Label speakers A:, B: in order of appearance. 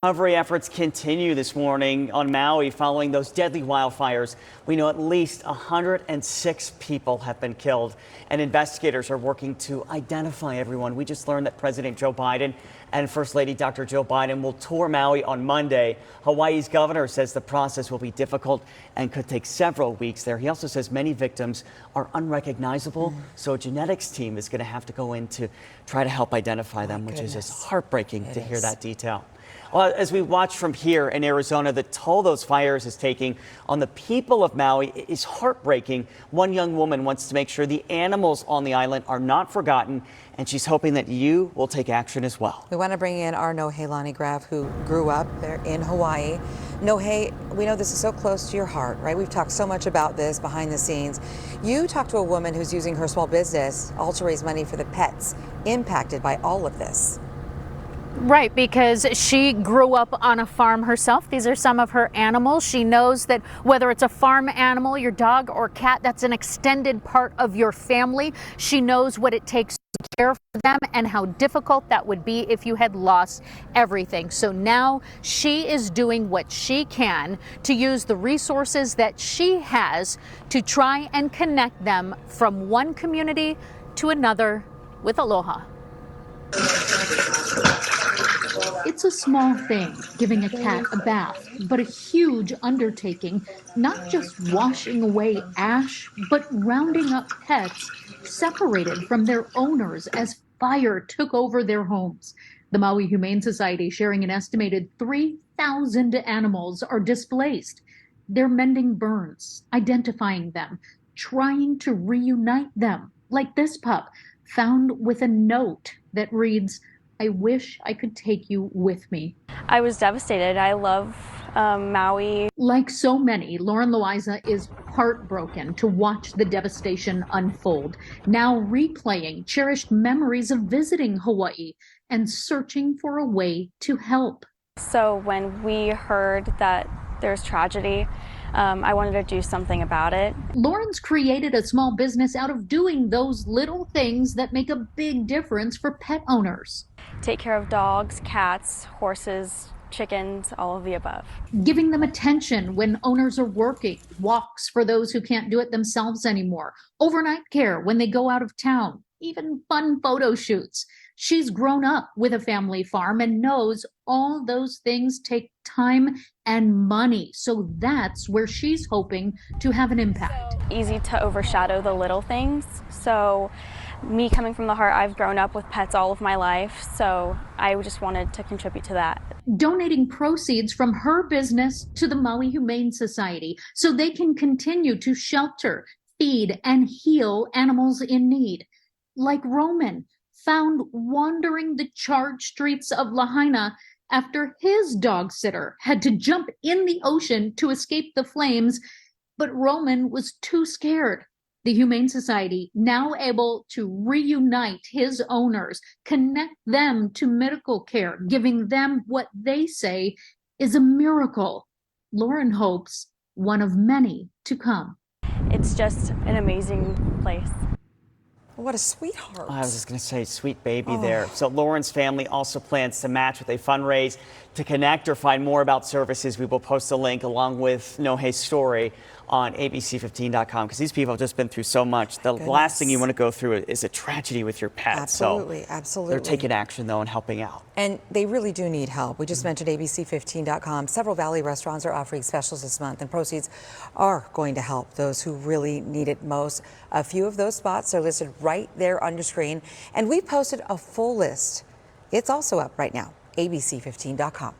A: Recovery efforts continue this morning on Maui following those deadly wildfires. We know at least 106 people have been killed, and investigators are working to identify everyone. We just learned that President Joe Biden and First Lady Dr. Jill Biden will tour Maui on Monday. Hawaii's governor says the process will be difficult and could take several weeks there. He also says many victims are unrecognizable, so a genetics team is going to have to go in to try to help identify them, which is just heartbreaking to hear that detail. Well, as we watch from here in Arizona, the toll those fires is taking on the people of Maui is heartbreaking. One young woman wants to make sure the animals on the island are not forgotten, and she's hoping that you will take action as well.
B: We want to bring in our Nohelani Graf, who grew up there in Hawaii. Nohe, we know this is so close to your heart, right? We've talked so much about this behind the scenes. You talked to a woman who's using her small business all to raise money for the pets impacted by all of this.
C: Right, because she grew up on a farm herself. These are some of her animals. She knows that whether it's a farm animal, your dog or cat, that's an extended part of your family. She knows what it takes to care for them and how difficult that would be if you had lost everything. So now she is doing what she can to use the resources that she has to try and connect them from one community to another with aloha.
D: It's a small thing, giving a cat a bath, but a huge undertaking, not just washing away ash, but rounding up pets separated from their owners as fire took over their homes. The Maui Humane Society sharing an estimated 3,000 animals are displaced. They're mending burns, identifying them, trying to reunite them, like this pup, found with a note that reads, "I wish I could take you with me."
E: I was devastated. I love Maui.
D: Like so many, Loaiza is heartbroken to watch the devastation unfold, now replaying cherished memories of visiting Hawaii and searching for a way to help.
E: So when we heard that there's tragedy, I wanted to do something about it.
D: Lauren's created a small business out of doing those little things that make a big difference for pet owners.
E: Take care of dogs, cats, horses, chickens, all of the above.
D: Giving them attention when owners are working, walks for those who can't do it themselves anymore, overnight care when they go out of town, even fun photo shoots. She's grown up with a family farm and knows all those things take time and money. So that's where she's hoping to have an impact.
E: Easy to overshadow the little things. So me coming from the heart, I've grown up with pets all of my life. So I just wanted to contribute to that.
D: Donating proceeds from her business to the Maui Humane Society so they can continue to shelter, feed, and heal animals in need. Like Roman, found wandering the charred streets of Lahaina after his dog sitter had to jump in the ocean to escape the flames, but Roman was too scared. The Humane Society now able to reunite his owners, connect them to medical care, giving them what they say is a miracle. Lauren hopes one of many to come.
E: It's just an amazing place.
B: What a sweetheart.
A: I was just going to say, sweet baby there. So Lauren's family also plans to match with a fundraise. To connect or find more about services, we will post a link along with Nohe's story on ABC15.com, because these people have just been through so much. The last thing you want to go through is a tragedy with your pet.
B: Absolutely,
A: so
B: absolutely.
A: They're taking action, though, and helping out.
B: And they really do need help. We just mentioned ABC15.com. Several Valley restaurants are offering specials this month, and proceeds are going to help those who really need it most. A few of those spots are listed right there on your screen, and we posted a full list. It's also up right now, ABC15.com.